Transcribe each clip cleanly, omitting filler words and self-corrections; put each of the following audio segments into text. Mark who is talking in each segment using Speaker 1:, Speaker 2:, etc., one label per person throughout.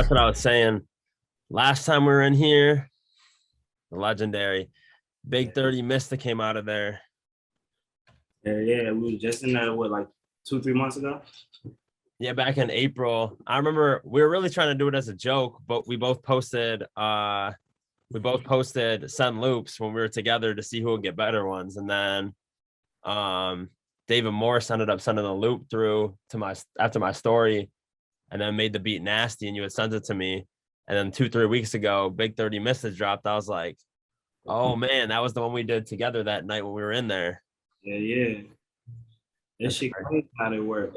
Speaker 1: that's what I was saying. Last time we were in here, the legendary BIG30 Mista came out of there.
Speaker 2: Yeah, we were just in there, what, like 2-3 months ago?
Speaker 1: Yeah, back in April. I remember we were really trying to do it as a joke, but we both posted send loops when we were together to see who would get better ones. And then David Morse ended up sending a loop through to my after my story and then made the beat nasty, and you had sent it to me. And then 2-3 weeks ago, BIG30 Mista dropped. I was like, oh man, that was the one we did together that night when we were in there.
Speaker 2: Yeah. That shit crazy how it works.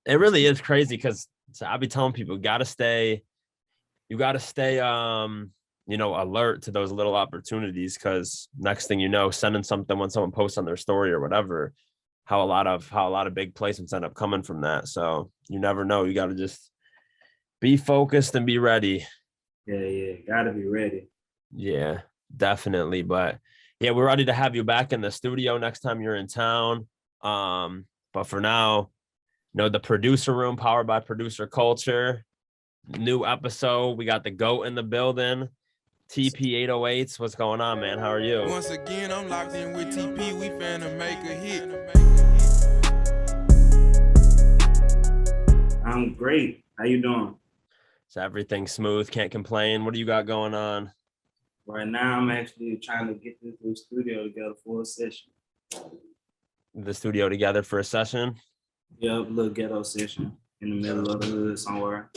Speaker 1: It really is crazy because I'll be telling people you gotta stay alert to those little opportunities, because next thing you know, sending something when someone posts on their story or whatever, how a lot of big placements end up coming from that. So you never know. You gotta just be focused and be ready.
Speaker 2: Yeah, gotta be ready.
Speaker 1: Yeah, definitely. But yeah, we're ready to have you back in the studio next time you're in town. But for now, the producer room powered by producer culture. New episode. We got the GOAT in the building. TP808s. What's going on, man? How are you?
Speaker 3: Once again, I'm locked in with TP. We finna make a hit.
Speaker 2: I'm great. How you doing?
Speaker 1: So everything smooth. Can't complain. What do you got going on?
Speaker 2: Right now, I'm actually trying to get this little studio together for a session.
Speaker 1: The studio together for a session?
Speaker 2: Yep, little ghetto session in the middle of the hood somewhere.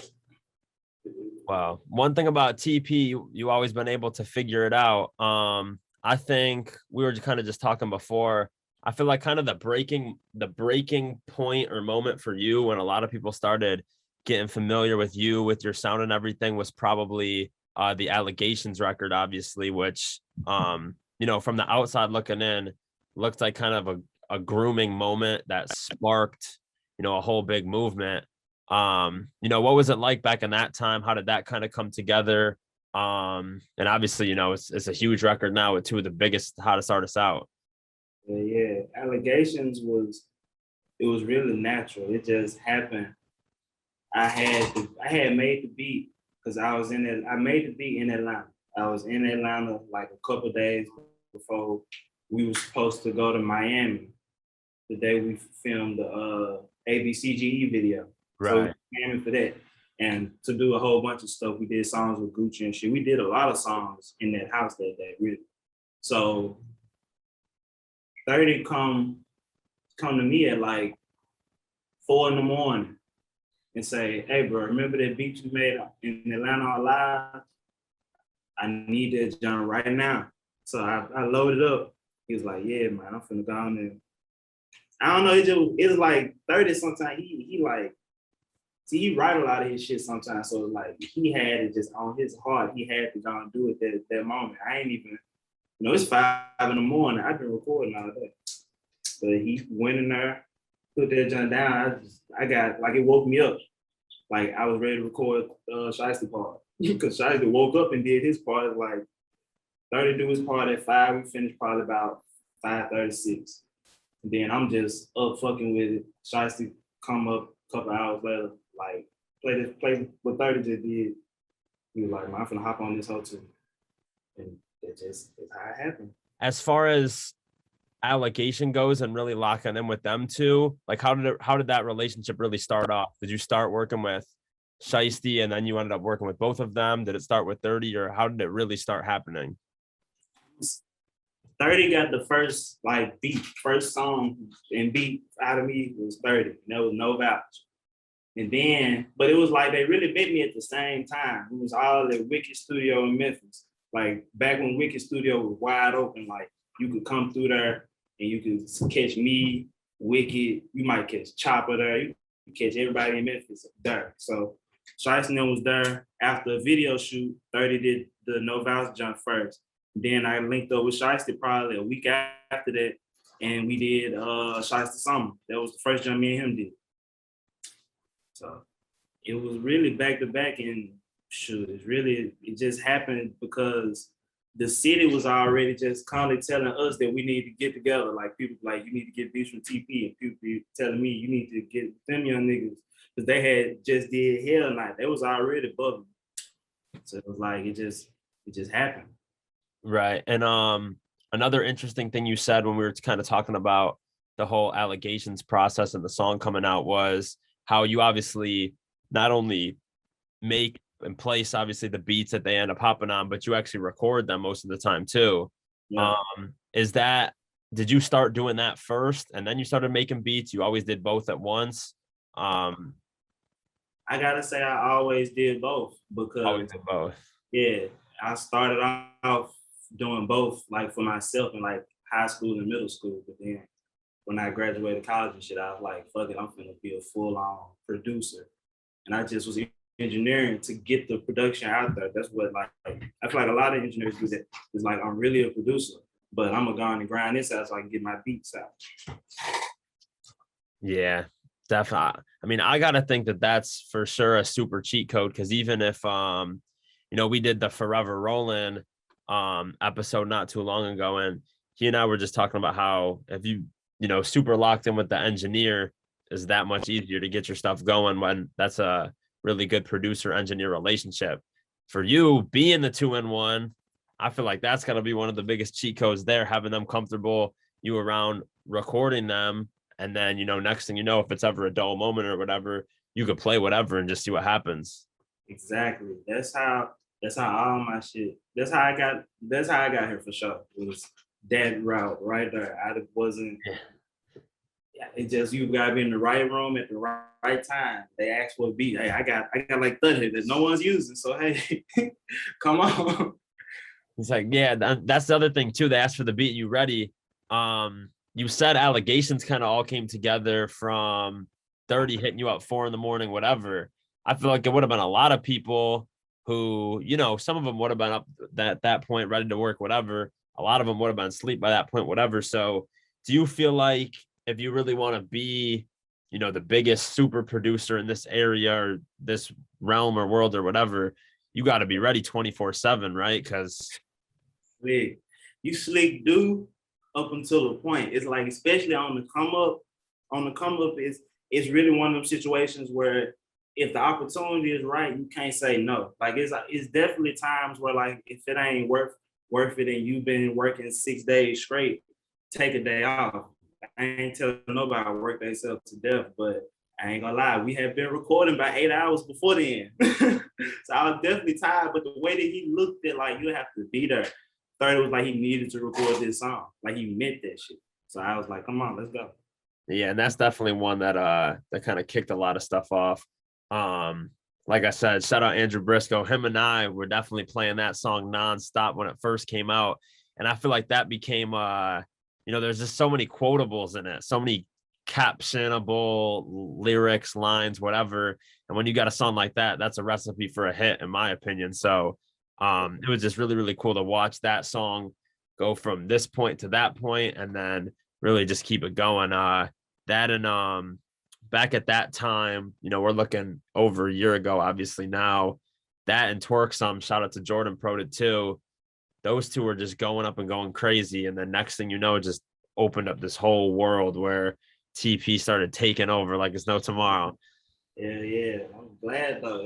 Speaker 1: Wow. One thing about TP, you always been able to figure it out. I think we were kind of just talking before. I feel like kind of the breaking point or moment for you when a lot of people started getting familiar with you, with your sound and everything, was probably the Allegations record, obviously, which from the outside looking in, looked like kind of a grooming moment that sparked, a whole big movement. What was it like back in that time? How did that kind of come together? And obviously, it's a huge record now with two of the biggest, hottest artists out.
Speaker 2: Yeah. Allegations was really natural. It just happened. I had made the beat because I made the beat in Atlanta. I was in Atlanta like a couple of days before we were supposed to go to Miami, the day we filmed the ABCGE video.
Speaker 1: Right.
Speaker 2: So we were Miami for that. And to do a whole bunch of stuff, we did songs with Gucci and shit. We did a lot of songs in that house that day, really. So 30 come to me at like 4 a.m. and say, hey, bro, remember that beat you made in Atlanta Live? I need that John right now. So I loaded up. He was like, yeah, man, I'm finna go on there. I don't know, it's like 30 sometimes. He like, see, he write a lot of his shit sometimes. So like he had it just on his heart. He had to go and do it that moment. I ain't even, it's 5 a.m. I've been recording all day. But he went in there, put that junk down. I got, like, it woke me up. Like I was ready to record Shiesty part. Because Shiesty woke up and did his part at like 30 do his part at 5. We finished probably about 5:36. And then I'm just up fucking with it. Shiesty come up a couple hours later, like play what 30 just did. He was like, man, I'm finna hop on this whole too. And it's how it happened.
Speaker 1: As far as Allegation goes and really locking in with them too, like how did that relationship really start off? Did you start working with Shiesty and then you ended up working with both of them? Did it start with 30, or how did it really start happening?
Speaker 2: 30 got the first first song and beat out of me was 30. There was no vouch. And then, but it was like they really bit me at the same time. It was all at Wicked Studio in Memphis. Like back when Wicked Studio was wide open, like you could come through there and you could catch me, Wicked, you might catch Chopper there, you could catch everybody in Memphis there. So Shiesty was there after a video shoot. 30 did the No Vouch jump first. Then I linked up with Shiesty probably a week after that, and we did Shiesty Summer. That was the first jump me and him did. So it was really back to back, and shoot, it just happened because the city was already just constantly telling us that we need to get together. Like people like, you need to get beats from TP, and people be telling me you need to get them young niggas because they had just did Hell Night. They was already bubbling. So it was like it just happened.
Speaker 1: Right. And another interesting thing you said when we were kind of talking about the whole allegations process and the song coming out was how you obviously not only make and place obviously the beats that they end up hopping on, but you actually record them most of the time too.
Speaker 2: Yeah.
Speaker 1: Is that did you start doing that first and then you started making beats? You always did both at once?
Speaker 2: I gotta say I always did both
Speaker 1: Always
Speaker 2: because
Speaker 1: did both.
Speaker 2: yeah, I started off doing both like for myself in like high school and middle school, but then when I graduated college and shit, I was like, fuck it, I'm finna be a full-on producer. And I just was engineering to get the production out there. That's what like I feel like a lot of engineers do that. It's like I'm really a producer, but I'm gonna go on and grind this out so I can get my beats out.
Speaker 1: Yeah, definitely. I mean, I gotta think that that's for sure a super cheat code because even if we did the Forever Rollin' episode not too long ago, and he and I were just talking about how if super locked in with the engineer is that much easier to get your stuff going when that's a really good producer engineer relationship. For you being the 2-in-1, I feel like that's gotta be one of the biggest cheat codes there, having them comfortable, you around recording them. And then, next thing you know, if it's ever a dull moment or whatever, you could play whatever and just see what happens.
Speaker 2: Exactly. That's how all my shit. That's how I got here for sure. It was that route right there. I wasn't. It just you gotta be in the right room at the right time. They asked for a beat. Hey, I got like 30 that no one's using. So hey, come on.
Speaker 1: It's like, yeah, that's the other thing too. They asked for the beat. You ready? You said allegations kind of all came together from 30 hitting you up 4 a.m, whatever. I feel like it would have been a lot of people who, some of them would have been up that point, ready to work, whatever. A lot of them would have been asleep by that point, whatever. So do you feel like if you really want to be, the biggest super producer in this area or this realm or world or whatever, you got to be ready 24/7, right? Because
Speaker 2: Slick. You slick do up until a point. It's like especially on the come up, it's really one of them situations where if the opportunity is right, you can't say no. Like it's definitely times where like if it ain't worth it and you've been working 6 days straight, take a day off. I ain't telling nobody to work themselves to death, but I ain't gonna lie, we have been recording by 8 hours before the end. So I was definitely tired, but the way that he looked at like you have to be there. Third, it was like he needed to record this song. Like he meant that shit. So I was like, come on, let's go.
Speaker 1: yeah, and that's definitely one that kind of kicked a lot of stuff off. Um, like I said, shout out Andrew Briscoe. Him and I were definitely playing that song nonstop when it first came out. And I feel like that became there's just so many quotables in it, so many captionable lyrics, lines, whatever. And when you got a song like that, that's a recipe for a hit, in my opinion. So it was just really, really cool to watch that song go from this point to that point and then really just keep it going. That and back at that time, we're looking over a year ago, obviously now. That and Twerk Some, shout out to Jordan Pro did too. Those two were just going up and going crazy. And then next thing you know, it just opened up this whole world where TP started taking over like it's no tomorrow.
Speaker 2: Yeah. I'm glad though.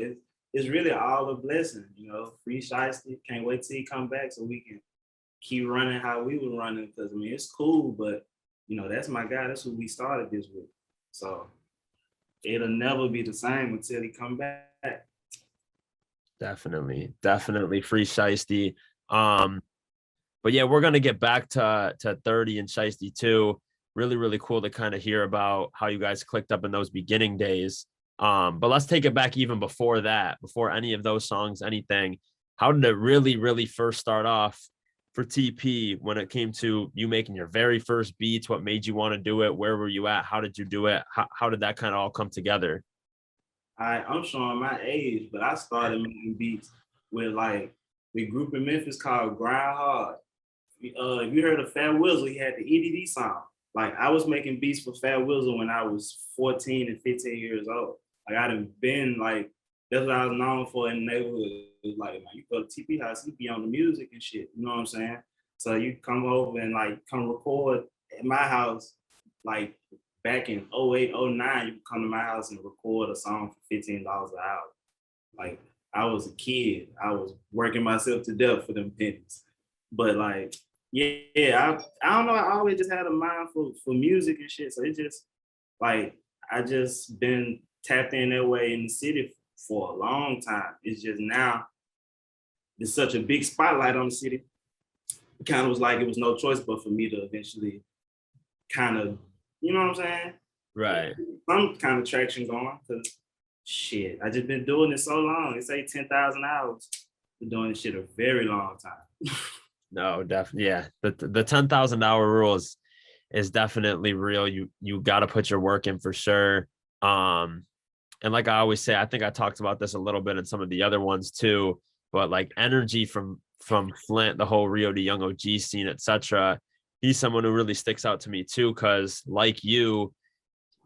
Speaker 2: It's really all a blessing, Free Shiesty. Can't wait till he come back so we can keep running how we were running. Because I mean it's cool, but that's my guy. That's who we started this with. So it'll never be the same until he come back.
Speaker 1: Definitely Free Shiesty. But yeah, we're gonna get back to 30 and Shiesty too. Really, really cool to kind of hear about how you guys clicked up in those beginning days. But let's take it back even before that, before any of those songs, anything. How did it really, really first start off for TP when it came to you making your very first beats? What made you want to do it? Where were you at? How did you do it? How did that kind of all come together?
Speaker 2: I'm showing my age, but I started making beats with like the group in Memphis called Grind Hard. If you heard of Fat Wizzle, he had the EDD song. Like I was making beats for Fat Wizzle when I was 14 and 15 years old. Like I done been like, that's what I was known for in the neighborhood. It was like, man, you go to TP house, you be on the music and shit. You know what I'm saying? So you come over and like come record at my house, like back in 08, 09, you come to my house and record a song for $15 an hour. Like I was a kid. I was working myself to death for them pennies. But like, I don't know. I always just had a mind for music and shit. So it just like I just been tapped in that way in the city for a long time. It's just now there's such a big spotlight on the city. It kind of was like it was no choice but for me to eventually kind of, you know what I'm saying?
Speaker 1: Right.
Speaker 2: Some kind of traction going because shit, I just been doing it so long. They say 10,000 hours. Been doing this shit a very long time.
Speaker 1: No, definitely. Yeah. The 10,000 hour rule is definitely real. You got to put your work in for sure. And like I always say, I think I talked about this a little bit in some of the other ones too, but like energy from Flint, the whole Rio de Young OG scene, etc. He's someone who really sticks out to me too, because like you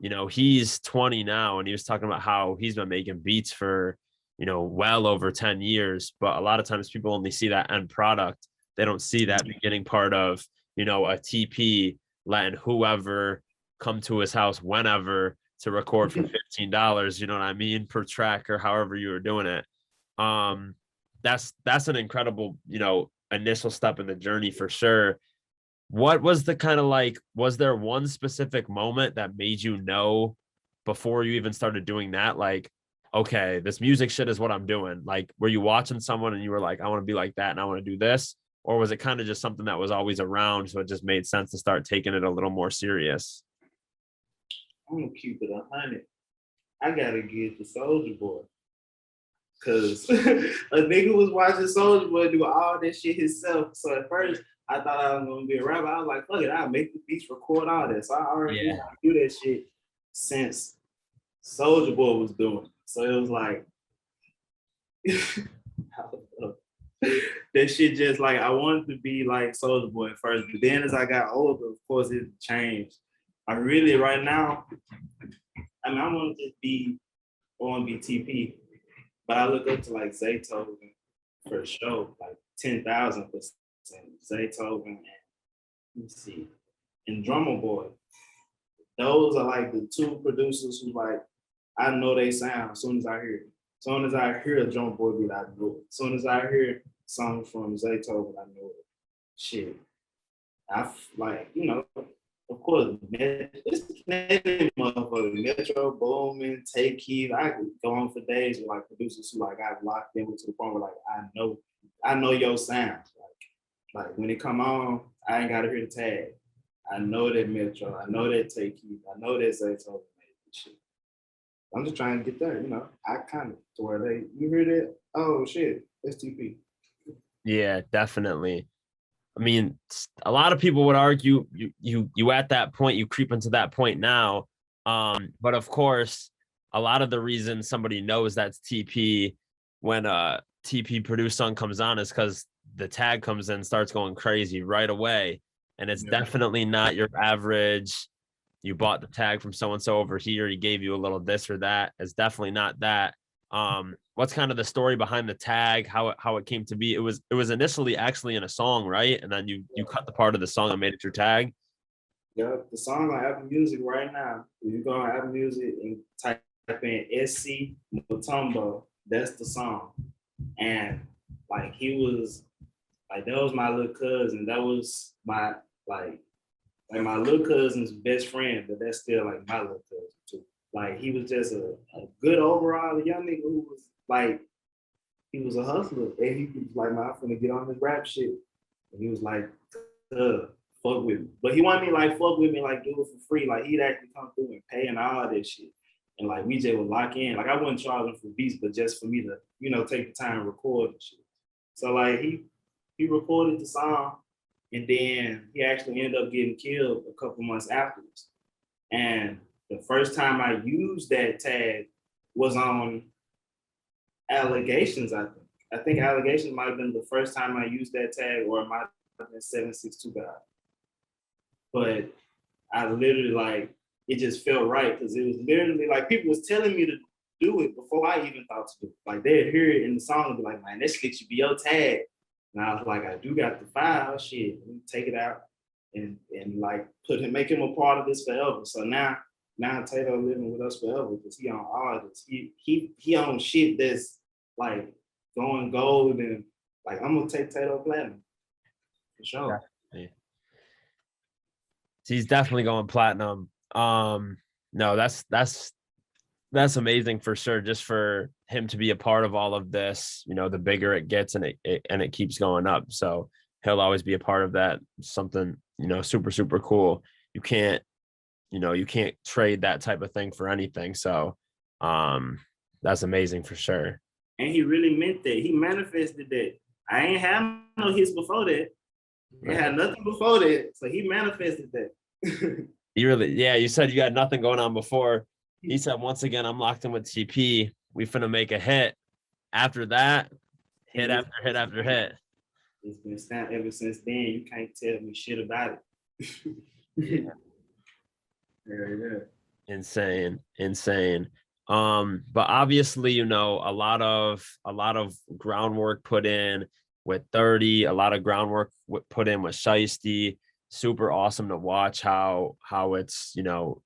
Speaker 1: know, he's 20 now, and he was talking about how he's been making beats for, you know, well over 10 years. But a lot of times people only see that end product. They don't see that beginning part of, you know, a TP letting whoever come to his house whenever to record for $15, you know what I mean, per track or however you were doing it. That's an incredible, you know, initial step in the journey for sure. What was the kind of like, was there one specific moment that made you know before you even started doing that, like, okay, this music shit is what I'm doing? Like, were you watching someone and you were like, I want to be like that and I want to do this? Or was it kind of just something that was always around, so it just made sense to start taking it a little more serious?
Speaker 2: I'm gonna keep it 100. I gotta get the Soldier Boy. Cause a nigga was watching Soldier Boy do all that shit himself. So at first I thought I was gonna be a rapper. I was like, fuck it, I'll make the beats, record all that. So I already knew how to do that shit since Soldier Boy was doing it. So it was like that shit just like I wanted to be like Soldier Boy at first. But then as I got older, of course it changed. I really right now, I mean I want to just be on BTP. But I look up to like Zaytoven for sure, like 10,000%. Zaytoven and let me see, and Drummer Boy. Those are like the two producers who like I know they sound as soon as I hear it. As soon as I hear a Drummer Boy beat, I know it. As soon as I hear songs from Zaytoven, I know it. Shit, like you know. Of course, it's plenty motherfuckers. Metro Boomin, Take Keith. I could go on for days with like producers who like I've locked in with to the point where like I know your sounds. Like when it come on, I ain't gotta hear the tag. I know that Metro. I know that Take Keith. I know that Zaytoven made shit. I'm just trying to get there, you know. I kind of to where they you hear that? Oh shit, STP.
Speaker 1: Yeah, definitely. I mean, a lot of people would argue you at that point, you creep into that point now. But of course, a lot of the reason somebody knows that's TP when a TP produced song comes on is because the tag comes in, starts going crazy right away. And it's definitely not your average. You bought the tag from so and so over here. He gave you a little this or that. It's definitely not that. What's kind of the story behind the tag, how it came to be? It was initially actually in a song, right? And then you cut the part of the song and made it your tag.
Speaker 2: Yeah, the song on Apple Music right now. If you go on Apple Music and type in SC Mutombo, that's the song. And like he was like that was my little cousin. That was my like my little cousin's best friend, but that's still like my little cousin too. Like he was just a good overall young nigga who was like he was a hustler, and he was like, "Man, I'm finna get on this rap shit." And he was like, "Fuck with me," but he wanted me like fuck with me, like do it for free. Like he'd actually come through and pay and all that shit, and like we just would lock in. Like I wouldn't charge him for beats, but just for me to take the time to record and shit. So like he recorded the song, and then he actually ended up getting killed a couple months afterwards. And the first time I used that tag was on Allegations, I think. I think Allegations might have been the first time I used that tag, or it might have been 762 God. But I literally like it just felt right because it was literally like people was telling me to do it before I even thought to do it. Like they'd hear it in the song and be like, "Man, that shit should be your tag." And I was like, I do got the file, shit. Let me take it out and like make him a part of this forever. So now Tato living with us forever because he on all this. He on shit that's like going gold and like I'm gonna take Tato Platinum for sure.
Speaker 1: Definitely. He's definitely going platinum. No, that's amazing for sure. Just for him to be a part of all of this, you know, the bigger it gets and it keeps going up. So he'll always be a part of that. Something, you know, super, super cool. You can't trade that type of thing for anything. So that's amazing for sure.
Speaker 2: And he really meant that. He manifested that. I ain't had no hits before that. He had nothing before that. So he manifested that.
Speaker 1: You really, yeah, you said you got nothing going on before. He said, once again, I'm locked in with TP. We finna make a hit. After that, hit after hit after hit.
Speaker 2: It's been stamped ever since then. You can't tell me shit about it.
Speaker 1: Yeah.
Speaker 2: Yeah.
Speaker 1: Insane. But obviously, you know, a lot of groundwork put in with 30, a lot of groundwork put in with Shiesty. Super awesome to watch how it's, you know,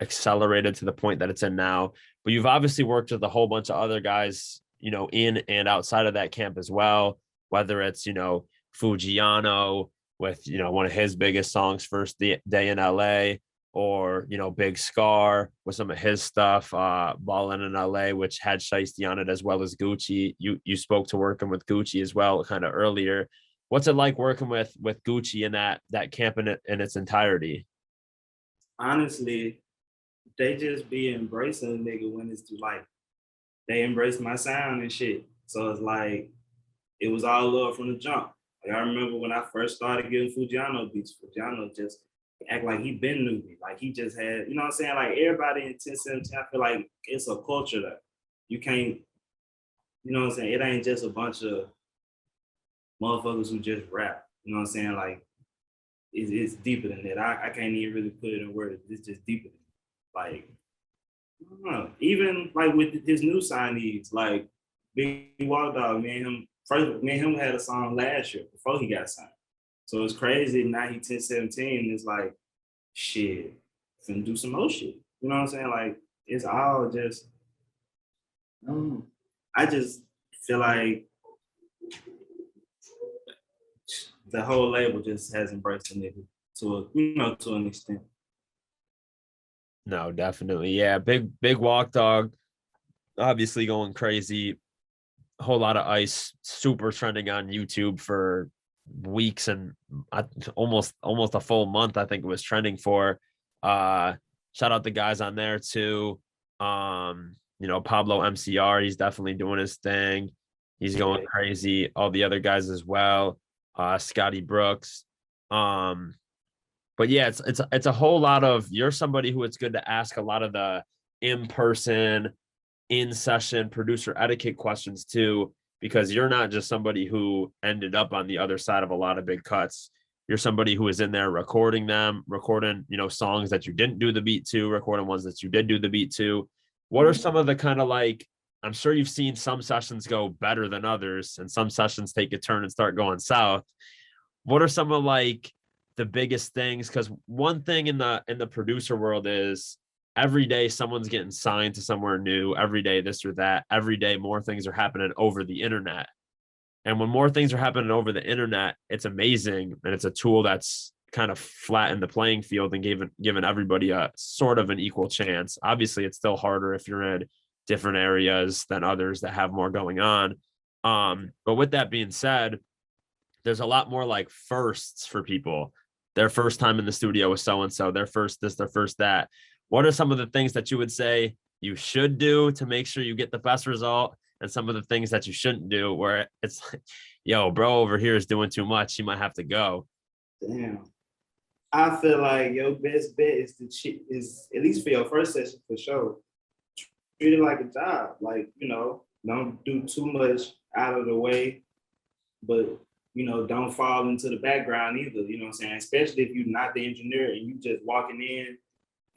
Speaker 1: accelerated to the point that it's in now. But you've obviously worked with a whole bunch of other guys, you know, in and outside of that camp as well, whether it's, you know, Fujiano with, you know, one of his biggest songs, First Day in LA, or, you know, Big Scar with some of his stuff, Ballin' in LA, which had Shiesty on it, as well as Gucci. You spoke to working with Gucci as well kind of earlier. What's it like working with Gucci in that camp in its entirety?
Speaker 2: Honestly, they just be embracing a nigga when it's like they embrace my sound and shit. So it's like it was all love from the jump. Like I remember when I first started getting Fujiano beats, Fujiano just act like he been knew me. Like he just had, you know what I'm saying? Like everybody in 1017, I feel like it's a culture that you can't, you know what I'm saying? It ain't just a bunch of motherfuckers who just rap. You know what I'm saying? Like it's deeper than that. I can't even really put it in words. It's just deeper than that. Like, I don't know. Even like with his new signees, like Big Water Dog, me and him had a song last year before he got signed. So it's crazy. Now he 1017. It's like, shit, finna do some more shit. You know what I'm saying? Like, it's all just, I don't know. I just feel like the whole label just has embraced the nigga to an extent.
Speaker 1: No, definitely. Yeah. Big Walk Dog, obviously going crazy. A whole lot of ice, super trending on YouTube for weeks and almost a full month. I think it was trending for. Shout out the guys on there too. You know, Pablo MCR, he's definitely doing his thing. He's going crazy. All the other guys as well. Scotty Brooks. But yeah, it's a whole lot of, you're somebody who it's good to ask a lot of the in-person, in-session producer etiquette questions too, because you're not just somebody who ended up on the other side of a lot of big cuts. You're somebody who is in there recording them, you know, songs that you didn't do the beat to, recording ones that you did do the beat to. What are some of the kind of like, I'm sure you've seen some sessions go better than others and some sessions take a turn and start going south. What are some of like the biggest things? Because one thing in the producer world is every day someone's getting signed to somewhere new, every day this or that, every day more things are happening over the internet. And when more things are happening over the internet, it's amazing. And it's a tool that's kind of flattened the playing field and given everybody a sort of an equal chance. Obviously, it's still harder if you're in different areas than others that have more going on. But with that being said, there's a lot more like firsts for people. Their first time in the studio with so-and-so, their first this, their first that. What are some of the things that you would say you should do to make sure you get the best result? And some of the things that you shouldn't do where it's like, yo, bro over here is doing too much. You might have to go.
Speaker 2: Damn. I feel like your best bet is at least for your first session for sure. Treat it like a job. Like, you know, don't do too much out of the way, but you know, don't fall into the background either. You know what I'm saying? Especially if you're not the engineer and you just walking in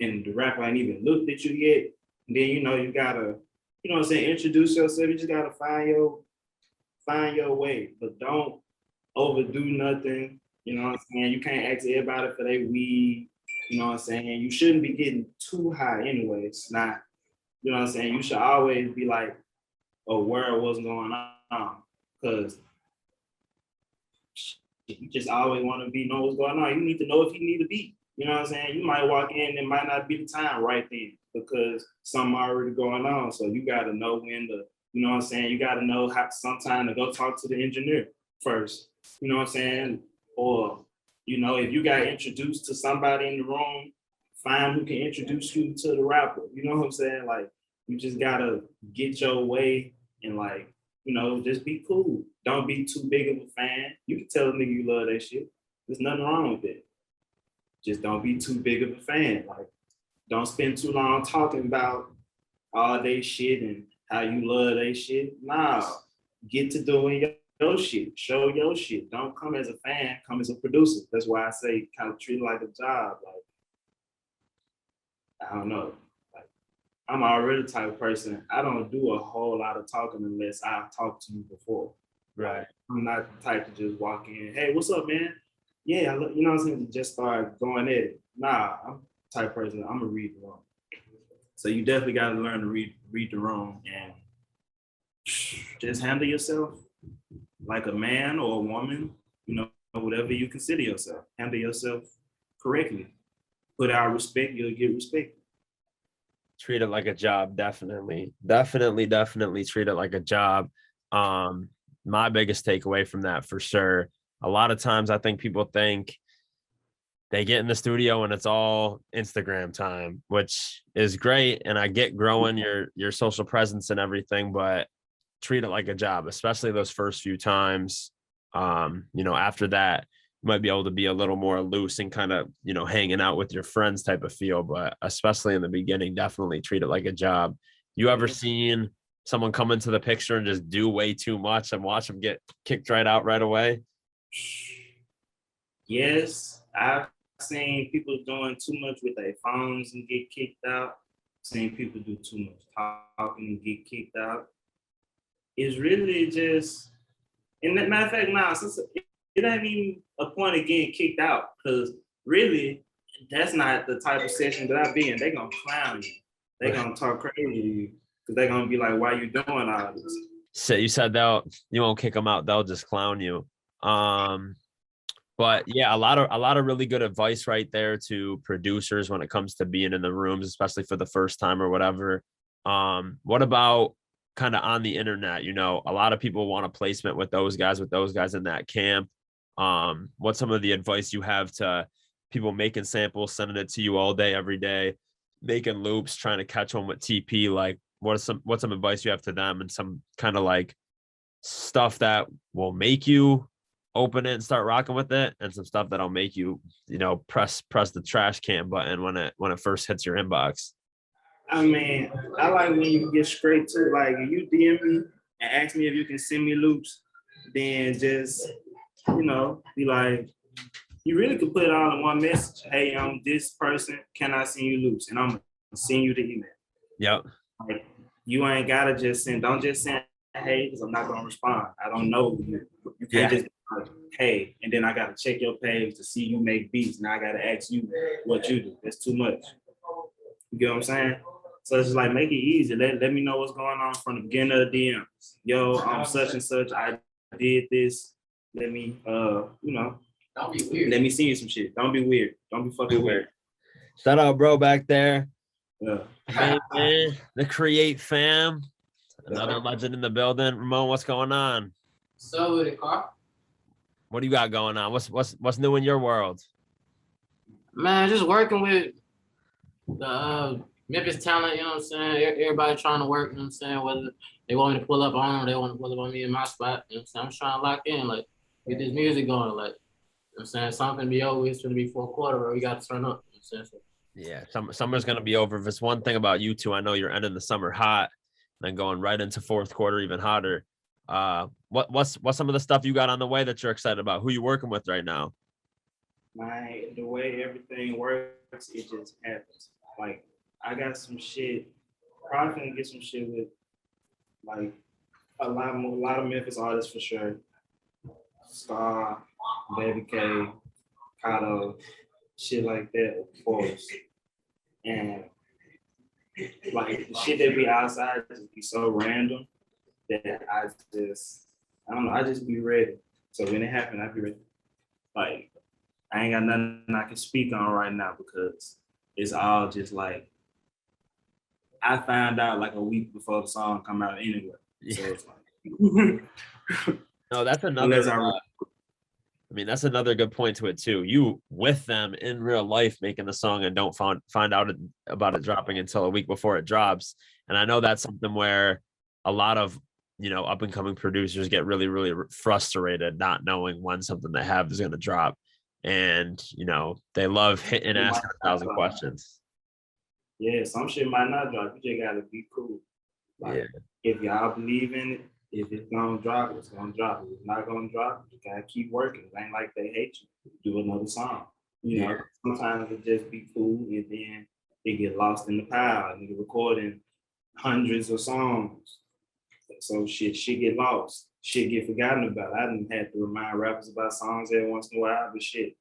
Speaker 2: and the rapper ain't even looked at you yet. And then you know you gotta, you know what I'm saying, introduce yourself. You just gotta find your way, but don't overdo nothing. You know what I'm saying? You can't ask everybody for their weed. You know what I'm saying? You shouldn't be getting too high anyway. It's not, you know what I'm saying? You should always be like aware of what's going on. Because you just always want to know what's going on. You need to know if you need to be. You know what I'm saying? You might walk in and it might not be the time right then because something already going on. So you got to know when to, you know what I'm saying? You got to know how sometime to go talk to the engineer first. You know what I'm saying? Or, you know, if you got introduced to somebody in the room, find who can introduce you to the rapper. You know what I'm saying? Like, you just got to get your way and like, you know, just be cool. Don't be too big of a fan. You can tell a nigga you love that shit. There's nothing wrong with it. Just don't be too big of a fan. Like, don't spend too long talking about all they shit and how you love they shit. Nah, get to doing your shit. Show your shit. Don't come as a fan, come as a producer. That's why I say kind of treat it like a job. Like, I don't know. Like, I'm already the type of person, I don't do a whole lot of talking unless I've talked to you before.
Speaker 1: Right.
Speaker 2: I'm not the type to just walk in, hey, what's up, man? Yeah, you know what I'm saying? Just start going at it. Nah, I'm the type of person, I'm gonna read the room. So you definitely gotta learn to read the room and just handle yourself like a man or a woman, you know, whatever you consider yourself. Handle yourself correctly. Put out respect, you'll get respect.
Speaker 1: Treat it like a job. Definitely treat it like a job. My biggest takeaway from that for sure. A lot of times I think people think they get in the studio and it's all Instagram time, which is great. And I get growing your social presence and everything, but treat it like a job, especially those first few times. You know, after that, you might be able to be a little more loose and kind of, you know, hanging out with your friends type of feel. But especially in the beginning, definitely treat it like a job. You ever seen someone come into the picture and just do way too much and watch them get kicked right out right away?
Speaker 2: Yes, I've seen people doing too much with their phones and get kicked out. Seen people do too much talking and get kicked out. It's really just, and that matter of fact, now, since it ain't even a point of getting kicked out, because really, that's not the type of session that I be in. They're gonna clown you. They're gonna talk crazy to you because they're gonna be like, why you doing all this?
Speaker 1: So you said you won't kick them out, they'll just clown you. But yeah, a lot of really good advice right there to producers when it comes to being in the rooms, especially for the first time or whatever. What about kind of on the internet? You know, a lot of people want a placement with those guys in that camp. What's some of the advice you have to people making samples, sending it to you all day, every day, making loops, trying to catch one with TP? Like, what's some advice you have to them and some kind of like stuff that will make you open it and start rocking with it, and some stuff that'll make you, you know, press the trash can button when it first hits your inbox?
Speaker 2: I mean, I like when you get straight to, like, if you DM me and ask me if you can send me loops, then just, you know, be like, you really could put it all in one message. Hey, I'm this person, can I send you loops? And I'm gonna send you the email.
Speaker 1: Yep.
Speaker 2: Like, you ain't gotta don't just send hey, because I'm not gonna respond. I don't know you. You can't just be like, hey, and then I gotta check your page to see you make beats. Now I gotta ask you what you do. That's too much. You get what I'm saying? So it's just like, make it easy. Let me know what's going on from the beginning of the DM. Yo, I'm such and such. I did this. Let me, you know,
Speaker 4: Don't be weird.
Speaker 2: let me see you some shit. Don't be weird. Don't be fucking weird.
Speaker 1: Shout out, bro, back there.
Speaker 2: Yeah.
Speaker 1: Hey, man, the Create fam. Another legend in the building. Ramon, what's going on?
Speaker 4: So with the car,
Speaker 1: What do you got going on? What's new in your world?
Speaker 4: man, just working with the Memphis talent. You know what I'm saying? Everybody trying to work. You know what I'm saying? Whether they want me to pull up on them, or they want to pull up on me in my spot. You know what I'm saying? I'm just trying to lock in, like, get this music going. Like, you know what I'm saying? Something be over. It's gonna be for a quarter, bro. We got to turn up. You know what I'm saying? So,
Speaker 1: Yeah, summer's gonna be over. If it's one thing about you two, I know you're ending the summer hot, and then going right into fourth quarter even hotter. What's some of the stuff you got on the way that you're excited about? Who you working with right now?
Speaker 2: The way everything works, it just happens. Like, I got some shit, probably gonna get some shit with, like, a lot of Memphis artists for sure. Scar, Baby K, Kato, shit like that, of course. And like the shit that be outside just be so random. that I don't know, I just be ready. So when it happened, I be ready. Like, I ain't got nothing I can speak on right now because it's all just like, I found out like a week before the song come out anyway. So it's like,
Speaker 1: No, that's another.
Speaker 2: unless
Speaker 1: I mean, that's another good point to it too. You with them in real life making the song and don't find out about it dropping until a week before it drops. And I know that's something where a lot of up and coming producers get really, really frustrated not knowing when something they have is going to drop, and they love hitting and asking 1,000 questions.
Speaker 2: Yeah, some shit might not drop. You just gotta be cool. Like, if y'all believe in it, if it's gonna drop, it's gonna drop. If it's not gonna drop, you gotta keep working. It ain't like they hate you. Do another song. Sometimes it just be cool and then it get lost in the pile and you're recording hundreds of songs. So shit get lost. Shit get forgotten about. I didn't have to remind rappers about songs every once in a while, but shit.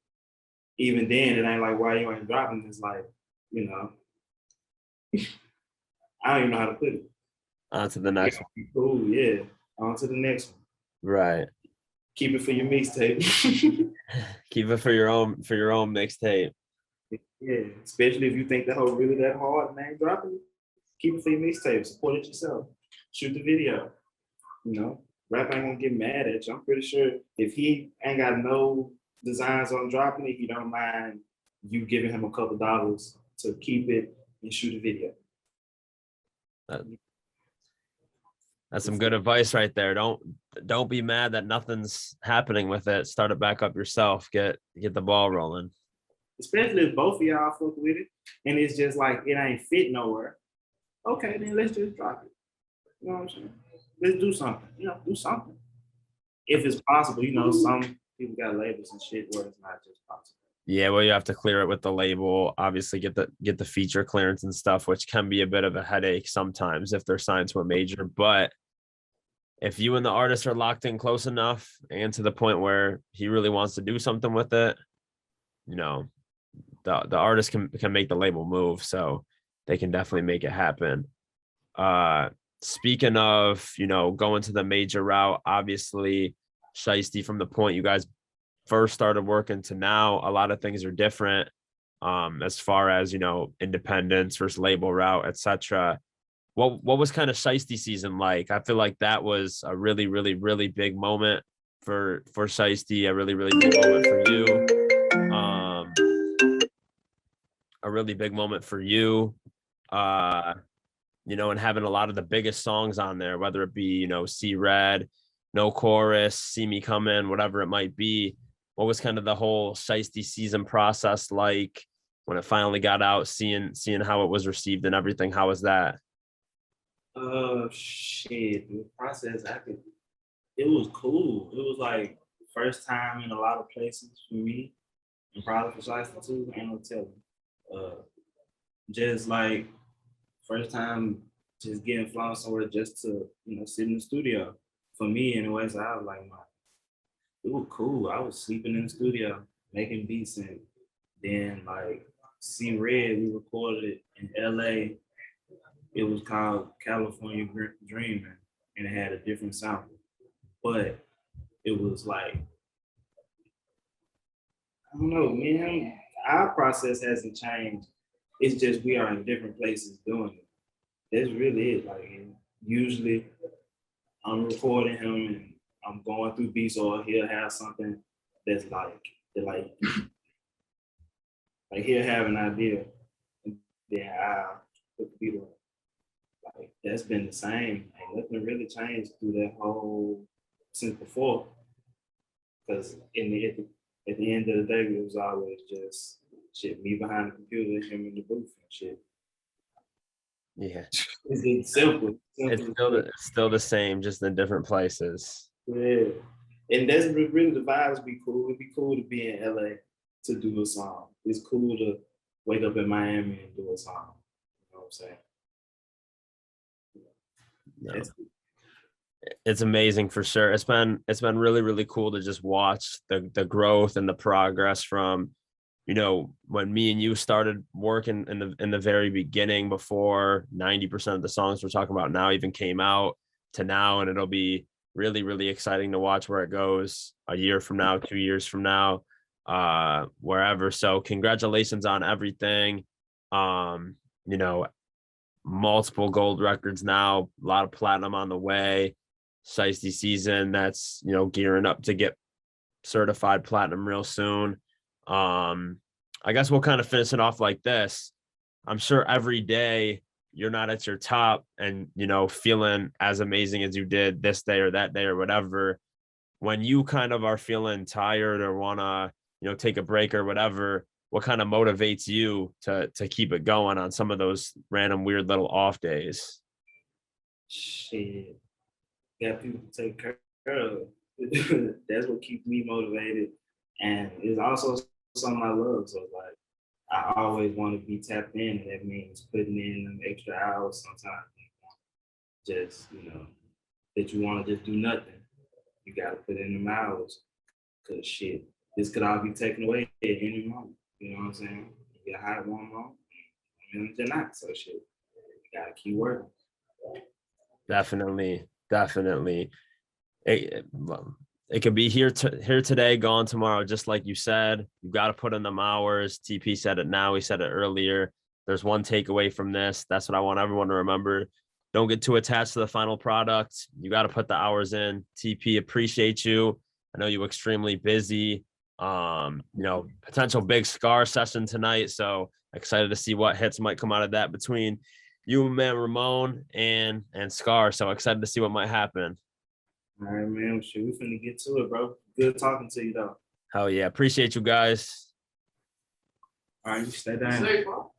Speaker 2: Even then, it ain't like why you ain't dropping. It's like, I don't even know how to put it.
Speaker 1: On to the next one.
Speaker 2: Cool, yeah. On to the next one.
Speaker 1: Right.
Speaker 2: Keep it for your mixtape.
Speaker 1: Keep it for your own mixtape.
Speaker 2: Yeah, especially if you think the whole really that hard and ain't dropping it. Keep it for your mixtape. Support it yourself. Shoot the video. Rap ain't gonna get mad at you. I'm pretty sure if he ain't got no designs on dropping it, he don't mind you giving him a couple dollars to keep it and shoot a video.
Speaker 1: That's some good advice right there. Don't be mad that nothing's happening with it. Start it back up yourself. Get the ball rolling.
Speaker 2: Especially if both of y'all fuck with it and it's just like it ain't fit nowhere. Okay, then let's just drop it. You know what I'm saying? Let's do something. Do something. If it's possible, some people got labels and shit where it's not just possible.
Speaker 1: Yeah, well, you have to clear it with the label. Obviously, get the feature clearance and stuff, which can be a bit of a headache sometimes if they're signed to a major. But if you and the artist are locked in close enough and to the point where he really wants to do something with it, the artist can make the label move. So they can definitely make it happen. Speaking of, going to the major route, obviously, Shiesty, from the point you guys first started working to now, a lot of things are different as far as independence versus label route, etc. What was kind of Shiesty season like? I feel like that was a really, really, really big moment for Shiesty, a really, really big moment for you. A really big moment for you. And having a lot of the biggest songs on there, whether it be, See Red, No Chorus, See Me Coming, whatever it might be. What was kind of the whole Shiesty season process like when it finally got out, seeing how it was received and everything? How was that?
Speaker 2: Shit, the process, it was cool. It was like first time in a lot of places for me and probably for Shiesty too, ain't no telling. Just like first time just getting flown somewhere just to, sit in the studio. For me anyways, I was like, it was cool. I was sleeping in the studio, making beats, and then like See Red, we recorded it in LA. It was called California Dreaming, and it had a different sound. But it was like, I don't know, man. Our process hasn't changed. It's just we are in different places doing it. That's really it. Like usually I'm recording him and I'm going through beats, or he'll have something that's like he'll have an idea and then I'll put the beat on. Like that's been the same. Like nothing really changed through that whole since before. Because at the end of the day, it was always just shit, me behind the computer, him in the booth and shit.
Speaker 1: Yeah.
Speaker 2: It's simple.
Speaker 1: It's still the same, just in different places.
Speaker 2: Yeah. And that's really the vibes be cool. It'd be cool to be in LA to do a song. It's cool to wake up in Miami and do a song. You know what I'm saying?
Speaker 1: No. It's amazing for sure. It's been really, really cool to just watch the growth and the progress from, when me and you started working in the very beginning, before 90% of the songs we're talking about now even came out, to now, and it'll be really, really exciting to watch where it goes a year from now, 2 years from now, wherever. So congratulations on everything. You know, multiple gold records now, a lot of platinum on the way. Shiesty season that's, you know, gearing up to get certified platinum real soon. I guess we'll kind of finish it off like this. I'm sure every day you're not at your top and, you know, feeling as amazing as you did this day or that day or whatever. When you kind of are feeling tired or want to, you know, take a break or whatever, what kind of motivates you to keep it going on some of those random weird little off days?
Speaker 2: Shit, got people to take care of. That's what keeps me motivated, and it's also something I love. So like, I always want to be tapped in, and that means putting in them extra hours. Sometimes just, you know, that you want to just do nothing. You got to put in them hours, cause shit, this could all be taken away at any moment. You know what I'm saying? You get hot one moment, and you're not. So shit, you gotta keep working.
Speaker 1: Definitely. It could be here today, gone tomorrow, just like you said. You got to put in them hours. TP said it now. He said it earlier. There's one takeaway from this. That's what I want everyone to remember. Don't get too attached to the final product. You got to put the hours in. TP, appreciate you. I know you're extremely busy. You know, potential big Scar session tonight. So excited to see what hits might come out of that between you, man, Ramon, and Scar. So excited to see what might happen.
Speaker 2: All right, man. Shit, we finna get to it, bro. Good talking to you, though.
Speaker 1: Hell yeah. Appreciate you guys.
Speaker 2: All right, you stay down.
Speaker 4: Safe, bro.